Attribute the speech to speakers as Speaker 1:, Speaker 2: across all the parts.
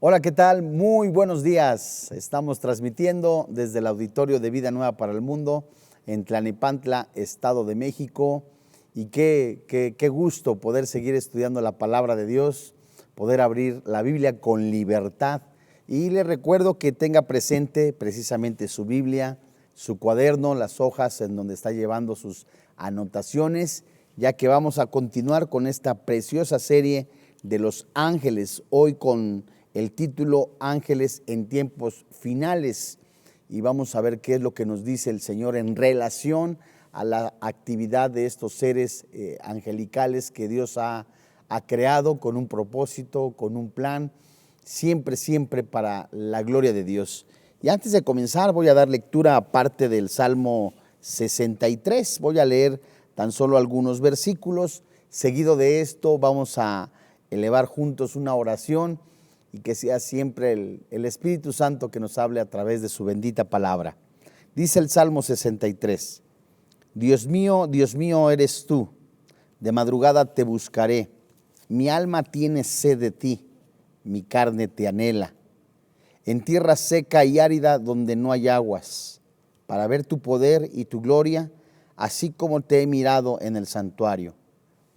Speaker 1: Hola, ¿qué tal? Muy buenos días. Estamos transmitiendo desde el Auditorio de Vida Nueva para el Mundo en Tlalnepantla, Estado de México. Y qué gusto poder seguir estudiando la palabra de Dios, poder abrir la Biblia con libertad. Y le recuerdo que tenga presente precisamente su Biblia, su cuaderno, las hojas en donde está llevando sus anotaciones, ya que vamos a continuar con esta preciosa serie de los ángeles, hoy con el título Ángeles en tiempos finales, y vamos a ver qué es lo que nos dice el Señor en relación a la actividad de estos seres angelicales que Dios ha creado con un propósito, con un plan, siempre para la gloria de Dios. Y antes de comenzar voy a dar lectura a parte del Salmo 63, voy a leer tan solo algunos versículos. Seguido de esto vamos a elevar juntos una oración y que sea siempre el Espíritu Santo que nos hable a través de su bendita palabra. Dice el Salmo 63, Dios mío eres tú, de madrugada te buscaré, mi alma tiene sed de ti, mi carne te anhela, en tierra seca y árida donde no hay aguas, para ver tu poder y tu gloria, así como te he mirado en el santuario,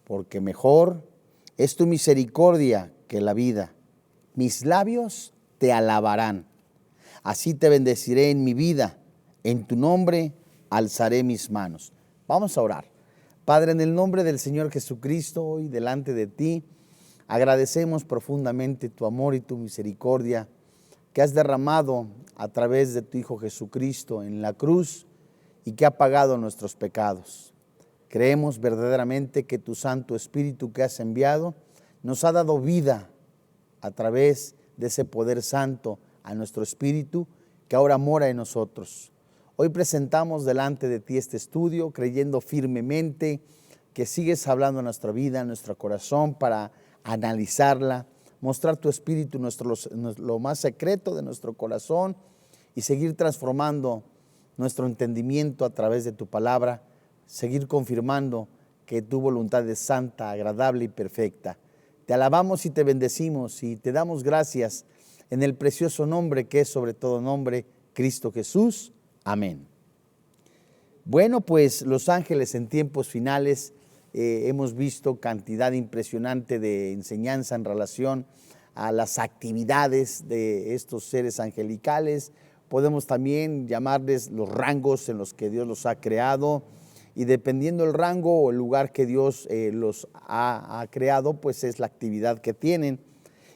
Speaker 1: porque mejor es tu misericordia que la vida. Mis labios te alabarán. Así te bendeciré en mi vida. En tu nombre alzaré mis manos. Vamos a orar. Padre, en el nombre del Señor Jesucristo, hoy delante de ti, agradecemos profundamente tu amor y tu misericordia que has derramado a través de tu Hijo Jesucristo en la cruz y que ha pagado nuestros pecados. Creemos verdaderamente que tu Santo Espíritu que has enviado nos ha dado vida a través de ese poder santo a nuestro espíritu que ahora mora en nosotros. Hoy presentamos delante de ti este estudio creyendo firmemente que sigues hablando en nuestra vida, en nuestro corazón para analizarla, mostrar tu espíritu, lo más secreto de nuestro corazón y seguir transformando nuestro entendimiento a través de tu palabra, seguir confirmando que tu voluntad es santa, agradable y perfecta. Te alabamos y te bendecimos y te damos gracias en el precioso nombre que es sobre todo nombre, Cristo Jesús. Amén. Bueno, pues los ángeles en tiempos finales, hemos visto cantidad impresionante de enseñanza en relación a las actividades de estos seres angelicales. Podemos también llamarles los rangos en los que Dios los ha creado. Y dependiendo del rango o el lugar que Dios los ha creado, pues es la actividad que tienen.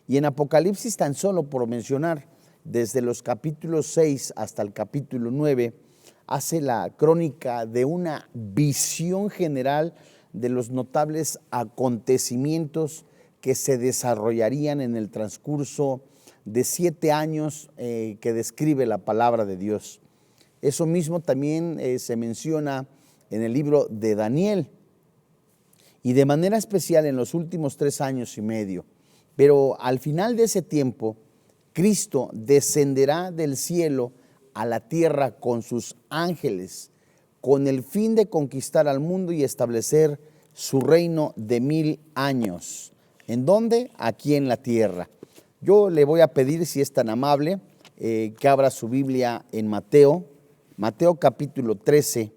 Speaker 1: Y en Apocalipsis, tan solo por mencionar, desde los capítulos 6 hasta el capítulo 9, hace la crónica de una visión general de los notables acontecimientos que se desarrollarían en el transcurso de 7 años que describe la palabra de Dios. Eso mismo también se menciona en el libro de Daniel, y de manera especial en los últimos 3 años y medio. Pero al final de ese tiempo, Cristo descenderá del cielo a la tierra con sus ángeles, con el fin de conquistar al mundo y establecer su reino de 1000 años. ¿En dónde? Aquí en la tierra. Yo le voy a pedir, si es tan amable, que abra su Biblia en Mateo capítulo 13,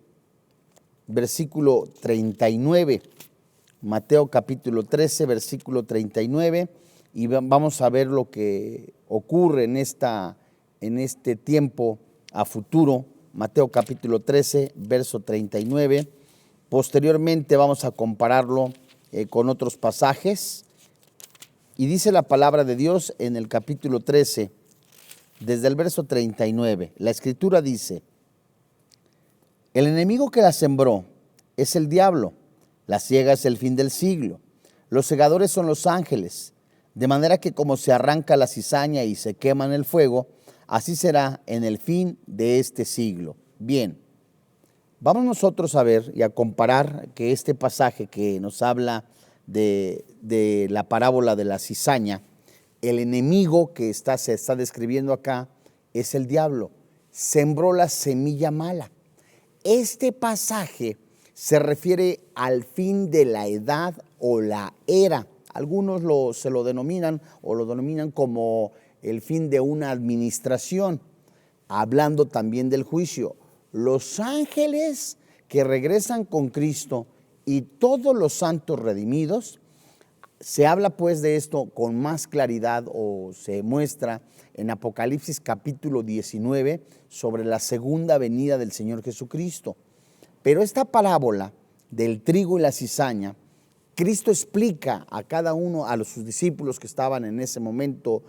Speaker 1: versículo 39, Mateo capítulo 13, versículo 39, y vamos a ver lo que ocurre en este tiempo a futuro. Mateo capítulo 13, verso 39. Posteriormente vamos a compararlo con otros pasajes, y dice la palabra de Dios en el capítulo 13, desde el verso 39. La Escritura dice: el enemigo que la sembró es el diablo, la siega es el fin del siglo, los segadores son los ángeles, de manera que como se arranca la cizaña y se quema en el fuego, así será en el fin de este siglo. Bien, vamos nosotros a ver y a comparar que este pasaje que nos habla de la parábola de la cizaña, el enemigo que se está describiendo acá es el diablo, sembró la semilla mala. Este pasaje se refiere al fin de la edad o la era. Algunos se lo denominan como el fin de una administración, hablando también del juicio. Los ángeles que regresan con Cristo y todos los santos redimidos, se habla pues de esto con más claridad o se muestra en Apocalipsis capítulo 19 sobre la segunda venida del Señor Jesucristo. Pero esta parábola del trigo y la cizaña, Cristo explica a cada uno, a sus discípulos que estaban en ese momento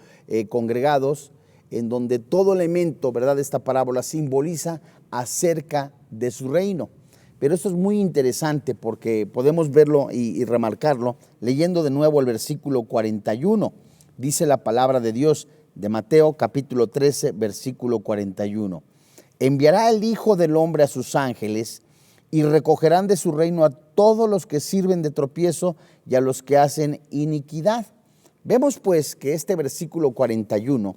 Speaker 1: congregados, en donde todo elemento, ¿verdad?, de esta parábola simboliza acerca de su reino. Pero esto es muy interesante porque podemos verlo y remarcarlo leyendo de nuevo el versículo 41. Dice la palabra de Dios de Mateo capítulo 13, versículo 41. Enviará el Hijo del Hombre a sus ángeles y recogerán de su reino a todos los que sirven de tropiezo y a los que hacen iniquidad. Vemos pues que este versículo 41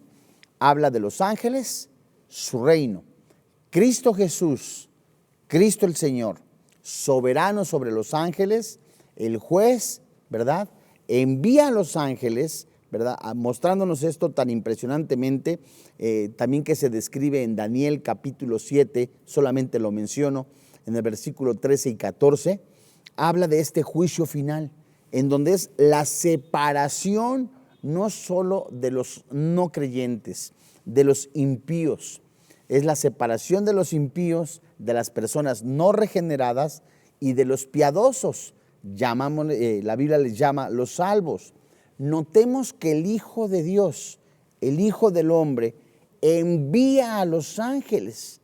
Speaker 1: habla de los ángeles, su reino. Cristo Jesús, Cristo el Señor, soberano sobre los ángeles, el juez, ¿verdad?, envía a los ángeles, ¿verdad?, mostrándonos esto tan impresionantemente, también que se describe en Daniel capítulo 7, solamente lo menciono, en el versículo 13 y 14, habla de este juicio final, en donde es la separación no solo de los no creyentes, de los impíos, es la separación de los impíos, de las personas no regeneradas y de los piadosos, la Biblia les llama los salvos. Notemos que el Hijo de Dios, el Hijo del Hombre, envía a los ángeles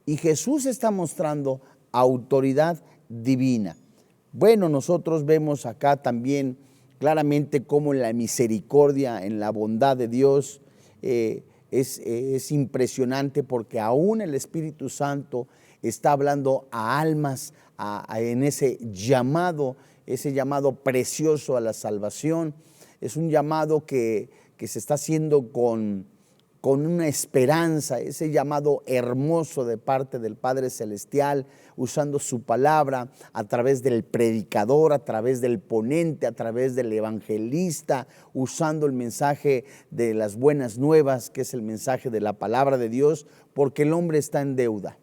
Speaker 1: y Jesús está mostrando autoridad divina. Bueno, nosotros vemos acá también claramente cómo en la misericordia, en la bondad de Dios, es impresionante porque aún el Espíritu Santo está hablando a almas en ese llamado precioso a la salvación. Es un llamado que se está haciendo con una esperanza, ese llamado hermoso de parte del Padre Celestial, usando su palabra a través del predicador, a través del ponente, a través del evangelista, usando el mensaje de las buenas nuevas, que es el mensaje de la palabra de Dios, porque el hombre está en deuda.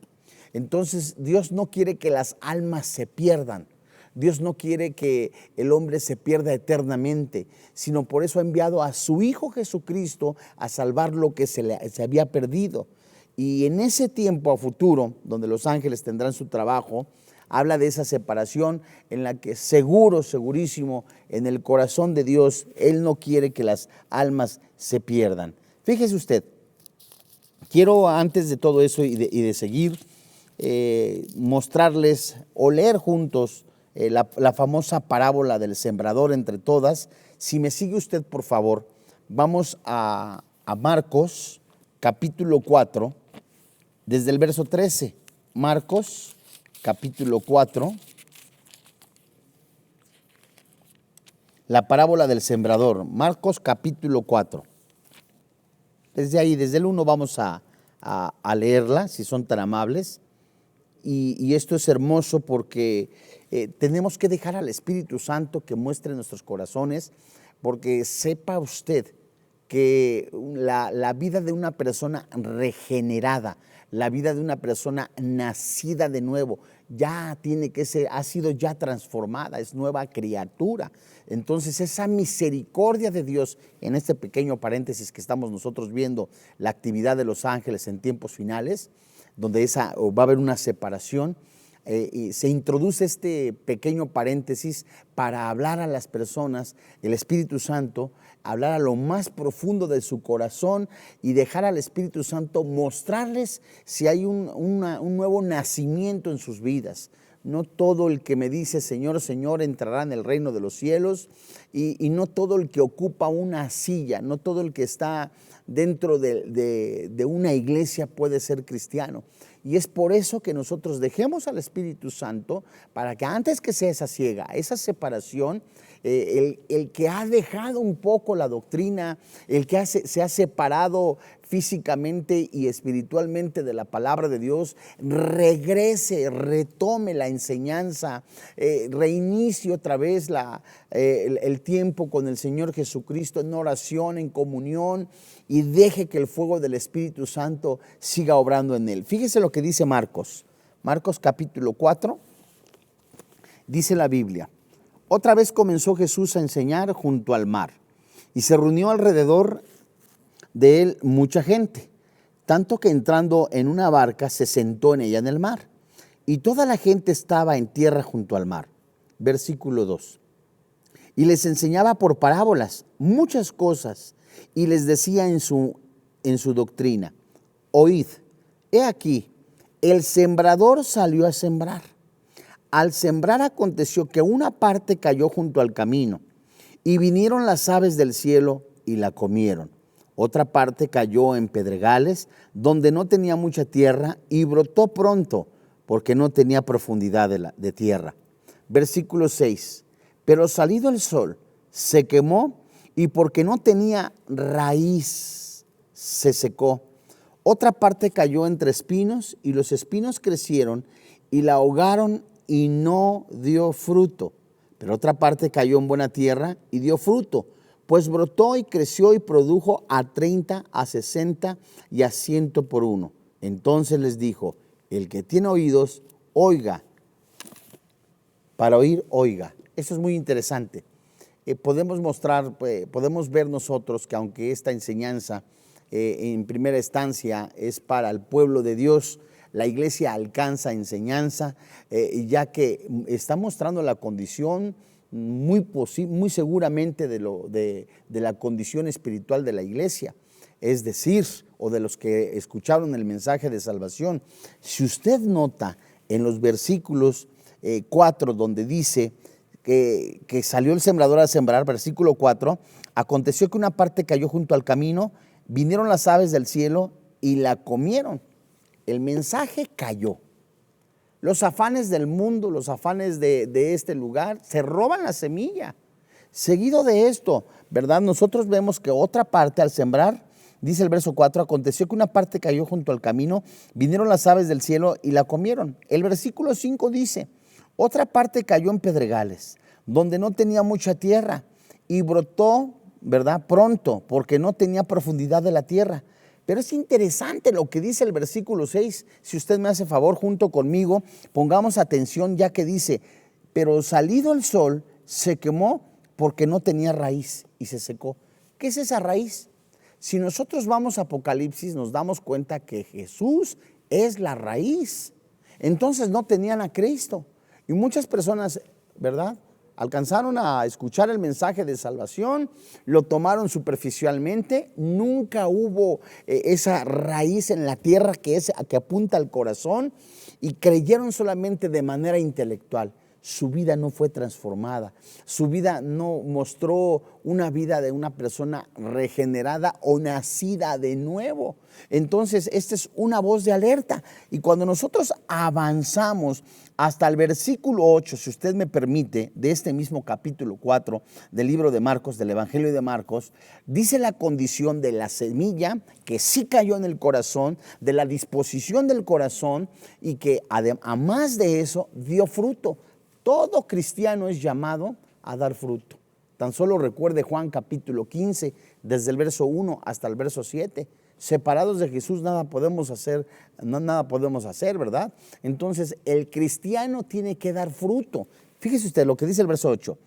Speaker 1: Entonces Dios no quiere que las almas se pierdan. Dios no quiere que el hombre se pierda eternamente, sino por eso ha enviado a su Hijo Jesucristo a salvar lo que se había perdido. Y en ese tiempo a futuro, donde los ángeles tendrán su trabajo, habla de esa separación en la que segurísimo, en el corazón de Dios, Él no quiere que las almas se pierdan. Fíjese usted, quiero antes de todo eso y de seguir, mostrarles o leer juntos la famosa parábola del sembrador entre todas. Si me sigue usted, por favor, vamos a Marcos capítulo 4, desde el verso 13. Marcos capítulo 4, la parábola del sembrador. Marcos capítulo 4. Desde ahí, desde el 1 vamos a leerla, si son tan amables. Y esto es hermoso porque tenemos que dejar al Espíritu Santo que muestre nuestros corazones, porque sepa usted que la vida de una persona regenerada, la vida de una persona nacida de nuevo, ya tiene que ser, ha sido ya transformada, es nueva criatura. Entonces esa misericordia de Dios, en este pequeño paréntesis que estamos nosotros viendo, la actividad de los ángeles en tiempos finales, donde va a haber una separación, se introduce este pequeño paréntesis para hablar a las personas, el Espíritu Santo, hablar a lo más profundo de su corazón y dejar al Espíritu Santo mostrarles si hay un nuevo nacimiento en sus vidas. No todo el que me dice Señor, Señor entrará en el reino de los cielos y no todo el que ocupa una silla, no todo el que está dentro de una iglesia puede ser cristiano. Y es por eso que nosotros dejemos al Espíritu Santo para que antes que sea esa ciega, esa separación, el que ha dejado un poco la doctrina, el que se ha separado físicamente y espiritualmente de la palabra de Dios, regrese, retome la enseñanza, reinicie otra vez el tiempo con el Señor Jesucristo en oración, en comunión, y deje que el fuego del Espíritu Santo siga obrando en él. Fíjese lo que dice Marcos capítulo 4, dice la Biblia: otra vez comenzó Jesús a enseñar junto al mar, y se reunió alrededor de él mucha gente, tanto que entrando en una barca se sentó en ella en el mar, y toda la gente estaba en tierra junto al mar. Versículo 2. Y les enseñaba por parábolas muchas cosas, y les decía en su doctrina: oíd, he aquí, el sembrador salió a sembrar. Al sembrar aconteció que una parte cayó junto al camino, y vinieron las aves del cielo y la comieron. Otra parte cayó en pedregales, donde no tenía mucha tierra, y brotó pronto, porque no tenía profundidad de tierra. Versículo 6. Pero salido el sol, se quemó, y porque no tenía raíz, se secó. Otra parte cayó entre espinos, y los espinos crecieron y la ahogaron, y no dio fruto. Pero otra parte cayó en buena tierra y dio fruto, pues brotó y creció y produjo a 30, a 60 y a 100 por uno. Entonces les dijo: el que tiene oídos, oiga. Para oír, oiga. Eso es muy interesante. Podemos ver nosotros que aunque esta enseñanza en primera instancia es para el pueblo de Dios, la iglesia alcanza enseñanza, ya que está mostrando la condición muy seguramente de la condición espiritual de la iglesia, es decir, o de los que escucharon el mensaje de salvación. Si usted nota en los versículos 4, donde dice que salió el sembrador a sembrar, versículo 4, aconteció que una parte cayó junto al camino, vinieron las aves del cielo y la comieron. El mensaje cayó. Los afanes del mundo, los afanes de este lugar, se roban la semilla. Seguido de esto, ¿verdad? Nosotros vemos que otra parte al sembrar, dice el verso 4, aconteció que una parte cayó junto al camino, vinieron las aves del cielo y la comieron. El versículo 5 dice: otra parte cayó en pedregales, donde no tenía mucha tierra, y brotó, ¿verdad?, pronto, porque no tenía profundidad de la tierra. Pero es interesante lo que dice el versículo 6. Si usted me hace favor, junto conmigo, pongamos atención, ya que dice: pero salido el sol, se quemó porque no tenía raíz y se secó. ¿Qué es esa raíz? Si nosotros vamos a Apocalipsis, nos damos cuenta que Jesús es la raíz. Entonces no tenían a Cristo. Y muchas personas, ¿verdad?, alcanzaron a escuchar el mensaje de salvación, lo tomaron superficialmente, nunca hubo esa raíz en la tierra que apunta al corazón, y creyeron solamente de manera intelectual. Su vida no fue transformada, su vida no mostró una vida de una persona regenerada o nacida de nuevo. Entonces, esta es una voz de alerta. Y cuando nosotros avanzamos hasta el versículo 8, si usted me permite, de este mismo capítulo 4 del libro de Marcos, del Evangelio de Marcos, dice la condición de la semilla que sí cayó en el corazón, de la disposición del corazón, y que además de eso dio fruto. Todo cristiano es llamado a dar fruto. Tan solo recuerde Juan capítulo 15, desde el verso 1 hasta el verso 7. Separados de Jesús nada podemos hacer, ¿verdad? Entonces el cristiano tiene que dar fruto. Fíjese usted lo que dice el verso 8.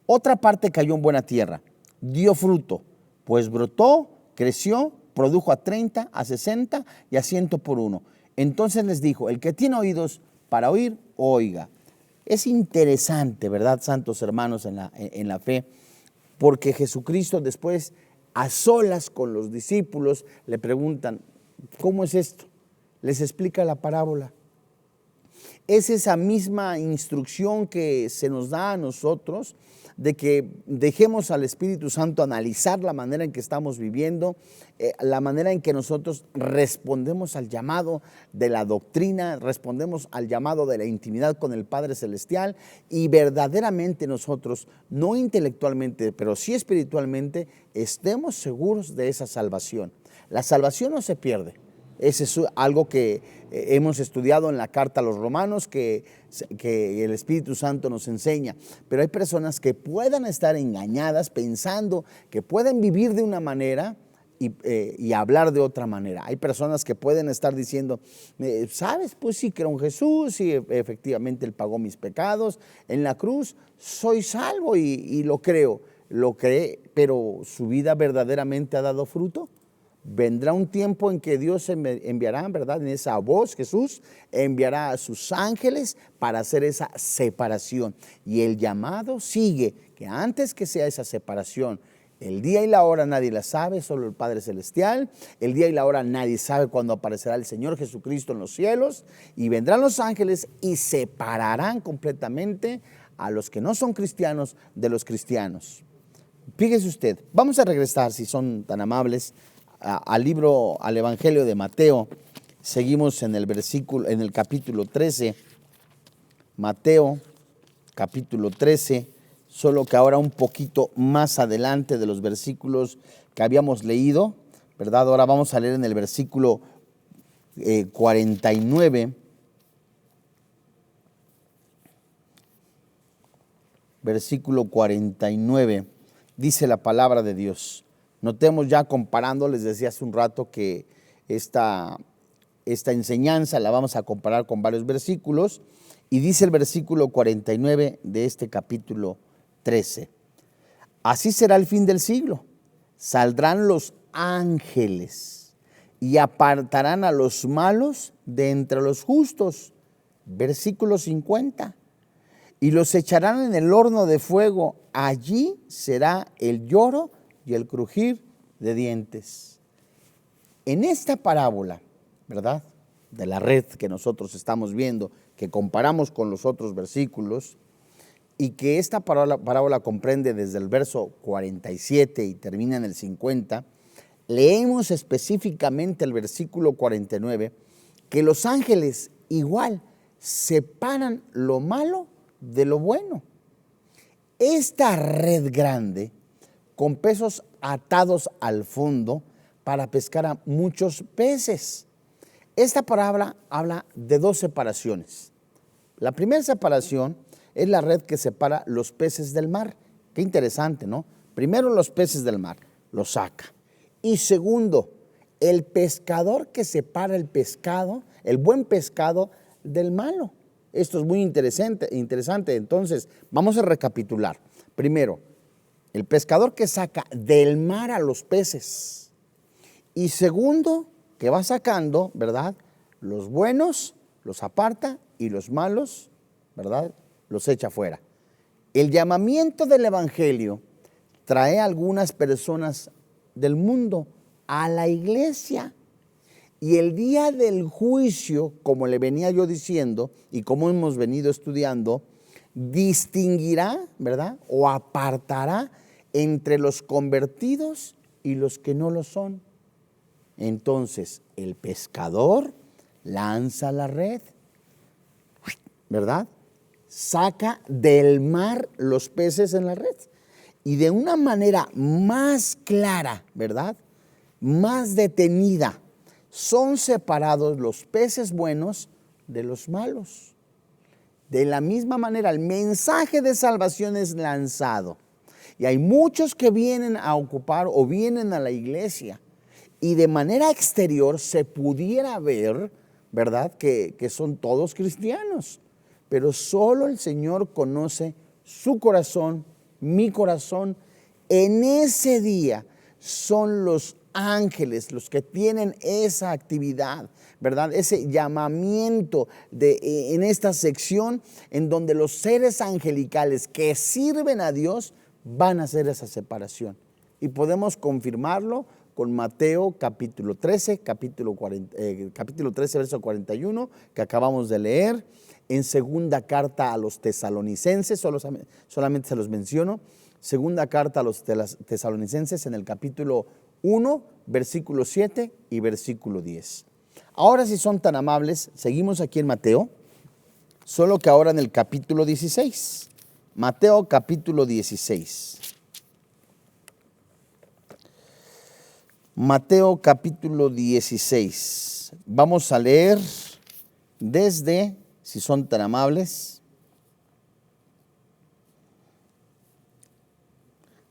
Speaker 1: Otra parte cayó en buena tierra, dio fruto, pues brotó, creció, produjo a 30, a 60 y a 100 por uno. Entonces les dijo: el que tiene oídos para oír, oiga. Es interesante, ¿verdad, santos hermanos en la fe? Porque Jesucristo después, a solas con los discípulos, le preguntan: ¿cómo es esto? Les explica la parábola. Es esa misma instrucción que se nos da a nosotros de que dejemos al Espíritu Santo analizar la manera en que estamos viviendo, la manera en que nosotros respondemos al llamado de la doctrina, respondemos al llamado de la intimidad con el Padre Celestial, y verdaderamente nosotros, no intelectualmente, pero sí espiritualmente, estemos seguros de esa salvación. La salvación no se pierde. Ese es algo que hemos estudiado en la carta a los Romanos, que el Espíritu Santo nos enseña. Pero hay personas que puedan estar engañadas pensando que pueden vivir de una manera y hablar de otra manera. Hay personas que pueden estar diciendo, ¿sabes? Pues sí, creo en Jesús, sí, efectivamente Él pagó mis pecados en la cruz, soy salvo y lo creo. Lo cree, pero ¿su vida verdaderamente ha dado fruto? Vendrá un tiempo en que Dios enviará, ¿verdad? En esa voz, Jesús enviará a sus ángeles para hacer esa separación. Y el llamado sigue, que antes que sea esa separación, el día y la hora nadie la sabe, solo el Padre Celestial. El día y la hora nadie sabe cuándo aparecerá el Señor Jesucristo en los cielos. Y vendrán los ángeles y separarán completamente a los que no son cristianos de los cristianos. Fíjese usted, vamos a regresar, si son tan amables, al Evangelio de Mateo. Seguimos en el capítulo 13, Mateo capítulo 13, solo que ahora un poquito más adelante de los versículos que habíamos leído, ¿verdad? Ahora vamos a leer en el versículo 49, versículo 49, dice la palabra de Dios. Notemos ya comparando, les decía hace un rato que esta enseñanza la vamos a comparar con varios versículos, y dice el versículo 49 de este capítulo 13. Así será el fin del siglo. Saldrán los ángeles y apartarán a los malos de entre los justos. Versículo 50. Y los echarán en el horno de fuego. Allí será el lloro y el crujir de dientes. En esta parábola, ¿verdad?, de la red que nosotros estamos viendo, que comparamos con los otros versículos, y que esta parábola comprende desde el verso 47 y termina en el 50, leemos específicamente el versículo 49, que los ángeles igual separan lo malo de lo bueno. Esta red grande, con pesos atados al fondo para pescar a muchos peces. Esta parábola habla de dos separaciones. La primera separación es la red que separa los peces del mar. Qué interesante, ¿no? Primero los peces del mar, los saca. Y segundo, el pescador que separa el pescado, el buen pescado del malo. Esto es muy interesante. Entonces, vamos a recapitular. Primero, el pescador que saca del mar a los peces. Y segundo, que va sacando, ¿verdad?, los buenos los aparta y los malos, ¿verdad?, los echa fuera. El llamamiento del Evangelio trae a algunas personas del mundo a la iglesia. Y el día del juicio, como le venía yo diciendo y como hemos venido estudiando, distinguirá, ¿verdad?, o apartará entre los convertidos y los que no lo son. Entonces, el pescador lanza la red, ¿verdad?, saca del mar los peces en la red. Y de una manera más clara, ¿verdad?, más detenida, son separados los peces buenos de los malos. De la misma manera, el mensaje de salvación es lanzado. Y hay muchos que vienen a ocupar o vienen a la iglesia. Y de manera exterior se pudiera ver, ¿verdad?, que son todos cristianos. Pero solo el Señor conoce su corazón, mi corazón. En ese día son los ángeles los que tienen esa actividad, ¿verdad?, ese llamamiento en esta sección en donde los seres angelicales que sirven a Dios van a hacer esa separación. Y podemos confirmarlo con Mateo capítulo 13, capítulo 13, verso 41, que acabamos de leer, en segunda carta a los tesalonicenses, solamente se los menciono, segunda carta a los tesalonicenses en el capítulo 1, versículo 7 y versículo 10. Ahora, si son tan amables, seguimos aquí en Mateo, solo que ahora en el capítulo 16. Mateo capítulo 16. Mateo capítulo 16. Vamos a leer desde, si son tan amables,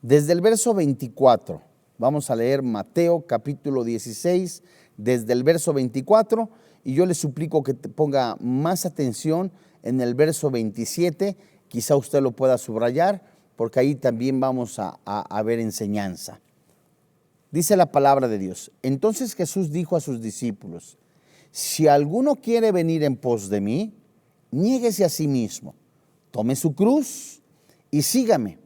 Speaker 1: desde el verso 24. Vamos a leer Mateo capítulo 16, desde el verso 24, y yo le suplico que ponga más atención en el verso 27, quizá usted lo pueda subrayar, porque ahí también vamos a ver enseñanza. Dice la palabra de Dios: entonces Jesús dijo a sus discípulos: si alguno quiere venir en pos de mí, niéguese a sí mismo, tome su cruz y sígame,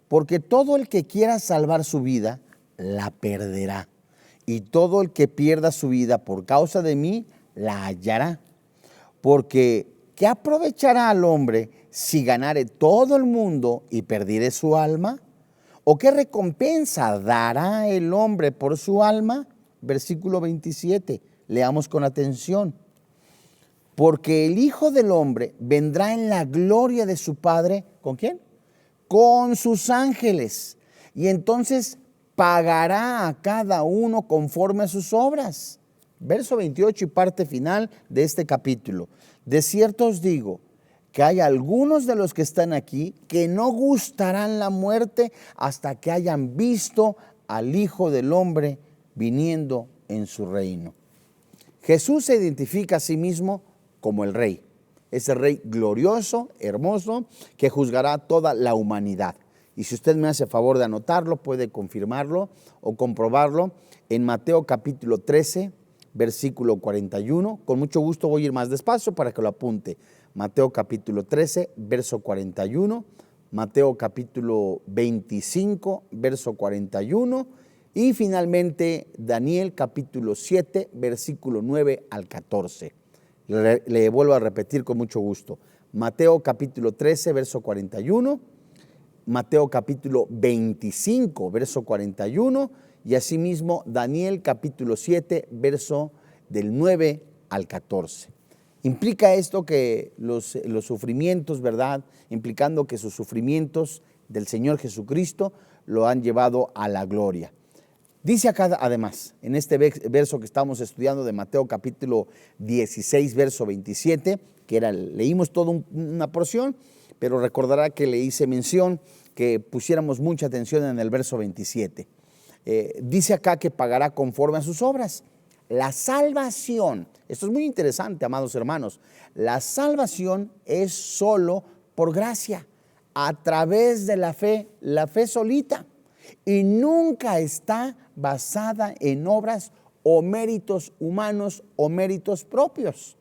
Speaker 1: porque todo el que quiera salvar su vida, la perderá, y todo el que pierda su vida por causa de mí, la hallará. Porque ¿qué aprovechará al hombre si ganare todo el mundo y perdiere su alma? ¿O qué recompensa dará el hombre por su alma? Versículo 27, leamos con atención. Porque el Hijo del Hombre vendrá en la gloria de su Padre, ¿con quién? Con sus ángeles, y entonces pagará a cada uno conforme a sus obras. Verso 28 y parte final de este capítulo. De cierto os digo que hay algunos de los que están aquí que no gustarán la muerte hasta que hayan visto al Hijo del Hombre viniendo en su reino. Jesús se identifica a sí mismo como el Rey, ese Rey glorioso, hermoso, que juzgará a toda la humanidad. Y si usted me hace favor de anotarlo, puede confirmarlo o comprobarlo en Mateo capítulo 13, versículo 41. Con mucho gusto voy a ir más despacio para que lo apunte. Mateo capítulo 13, verso 41, Mateo capítulo 25, verso 41, y finalmente Daniel capítulo 7, versículo 9 al 14. Le vuelvo a repetir con mucho gusto. Mateo capítulo 13, verso 41, Mateo capítulo 25, verso 41, y asimismo Daniel capítulo 7, verso del 9 al 14. Implica esto que los sufrimientos, ¿verdad? Implicando que sus sufrimientos del Señor Jesucristo lo han llevado a la gloria. Dice acá además, en este verso que estamos estudiando de Mateo capítulo 16, verso 27, que leímos toda una porción, pero recordará que le hice mención que pusiéramos mucha atención en el verso 27. Dice acá que pagará conforme a sus obras. La salvación, esto es muy interesante, amados hermanos, la salvación es solo por gracia, a través de la fe solita, y nunca está basada en obras o méritos humanos o méritos propios.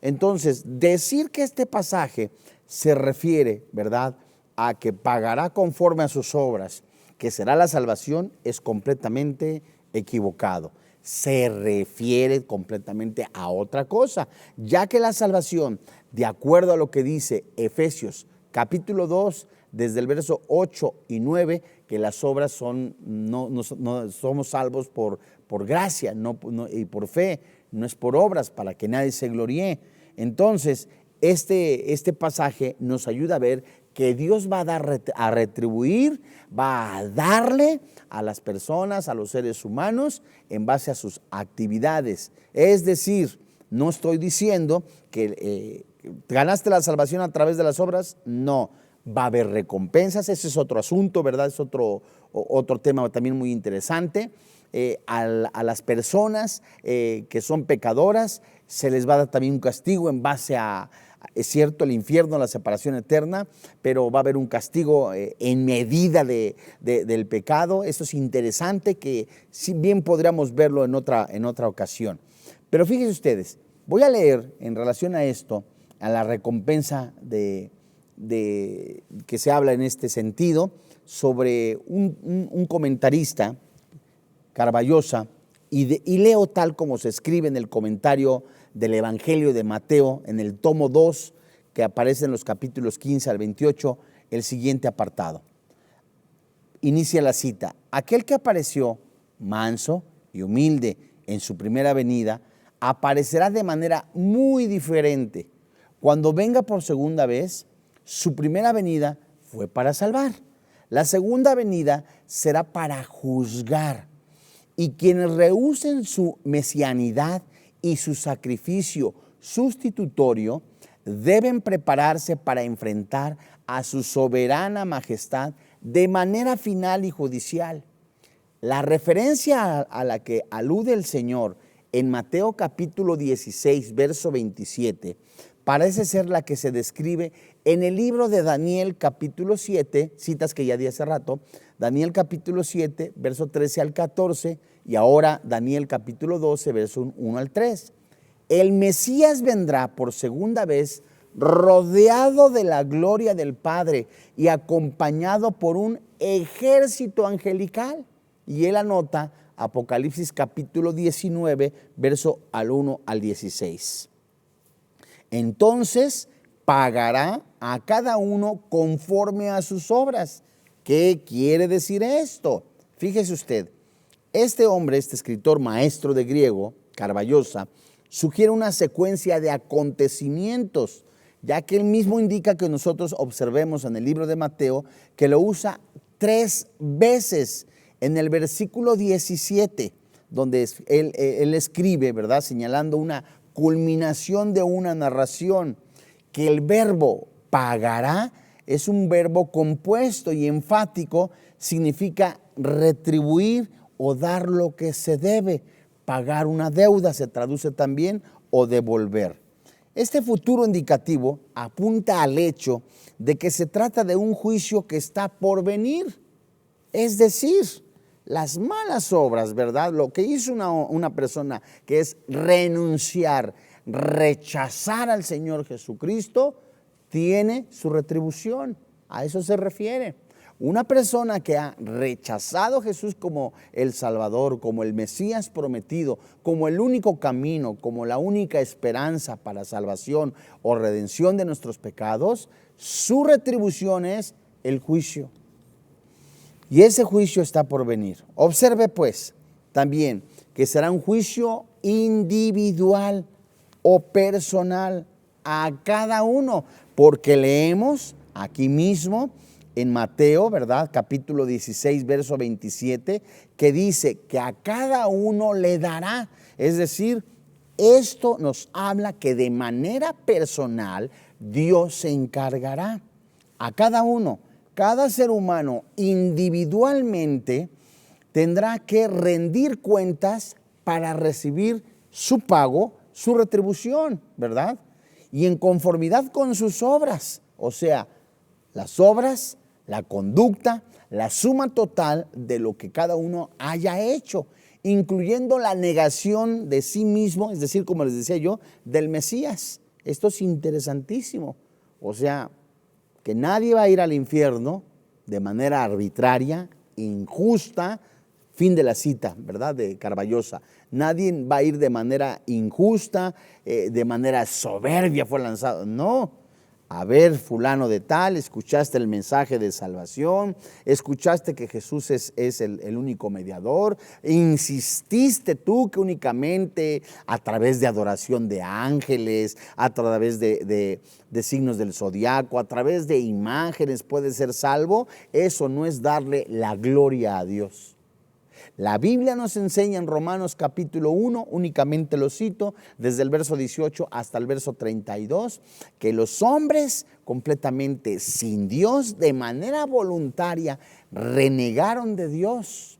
Speaker 1: Entonces, decir que este pasaje se refiere, ¿verdad?, a que pagará conforme a sus obras, que será la salvación, es completamente equivocado. Se refiere completamente a otra cosa, ya que la salvación, de acuerdo a lo que dice Efesios capítulo 2, desde el verso 8 y 9, que las obras no somos salvos por gracia y por fe, no es por obras, para que nadie se gloríe. Entonces, este pasaje nos ayuda a ver que Dios va a retribuir, va a darle a las personas, a los seres humanos, en base a sus actividades. Es decir, no estoy diciendo que ganaste la salvación a través de las obras, no. Va a haber recompensas, ese es otro asunto, ¿verdad? Es otro tema también muy interesante. A las personas que son pecadoras se les va a dar también un castigo en base a, es cierto, el infierno, la separación eterna, pero va a haber un castigo en medida del pecado. Eso es interesante, que si bien podríamos verlo en otra ocasión. Pero fíjense ustedes, voy a leer en relación a esto, a la recompensa que se habla en este sentido, sobre un comentarista Carballosa y leo tal como se escribe en el comentario del Evangelio de Mateo, en el tomo 2, que aparece en los capítulos 15 al 28, el siguiente apartado. Inicia la cita: aquel que apareció manso y humilde en su primera venida, aparecerá de manera muy diferente cuando venga por segunda vez. Su primera venida fue para salvar, la segunda venida será para juzgar, y quienes rehúsen su mesianidad y su sacrificio sustitutorio deben prepararse para enfrentar a su soberana majestad de manera final y judicial. La referencia a la que alude el Señor en Mateo capítulo 16, verso 27, parece ser la que se describe en el libro de Daniel capítulo 7, citas que ya di hace rato, Daniel capítulo 7, verso 13 al 14, y ahora Daniel capítulo 12, verso 1 al 3. El Mesías vendrá por segunda vez rodeado de la gloria del Padre y acompañado por un ejército angelical. Y él anota Apocalipsis capítulo 19, verso al 1 al 16. Entonces pagará a cada uno conforme a sus obras. ¿Qué quiere decir esto? Fíjese usted, este hombre, este escritor maestro de griego, Carballosa, sugiere una secuencia de acontecimientos, ya que él mismo indica que nosotros observemos en el libro de Mateo que lo usa 3 veces. En el versículo 17, donde él escribe, ¿verdad?, señalando una culminación de una narración, que el verbo pagará es un verbo compuesto y enfático, significa retribuir o dar lo que se debe. Pagar una deuda se traduce también, o devolver. Este futuro indicativo apunta al hecho de que se trata de un juicio que está por venir, es decir, las malas obras, ¿verdad? Lo que hizo una persona, que es renunciar, rechazar al Señor Jesucristo, tiene su retribución. A eso se refiere. Una persona que ha rechazado a Jesús como el Salvador, como el Mesías prometido, como el único camino, como la única esperanza para salvación o redención de nuestros pecados, su retribución es el juicio. Y ese juicio está por venir. Observe pues también que será un juicio individual o personal a cada uno, porque leemos aquí mismo en Mateo, ¿verdad?, capítulo 16, verso 27, que dice que a cada uno le dará. Es decir, esto nos habla que de manera personal Dios se encargará a cada uno. Cada ser humano individualmente tendrá que rendir cuentas para recibir su pago, su retribución, ¿verdad? Y en conformidad con sus obras, o sea, las obras, la conducta, la suma total de lo que cada uno haya hecho, incluyendo la negación de sí mismo, es decir, como les decía yo, del Mesías. Esto es interesantísimo. O sea, que nadie va a ir al infierno de manera arbitraria, injusta, fin de la cita, ¿verdad?, de Carballosa. Nadie va a ir de manera injusta, de manera soberbia fue lanzado. No. A ver, fulano de tal, escuchaste el mensaje de salvación, escuchaste que Jesús es el único mediador, insististe tú que únicamente a través de adoración de ángeles, a través de signos del zodiaco, a través de imágenes puedes ser salvo. Eso no es darle la gloria a Dios. La Biblia nos enseña en Romanos capítulo 1, únicamente lo cito, desde el verso 18 hasta el verso 32, que los hombres completamente sin Dios, de manera voluntaria, renegaron de Dios,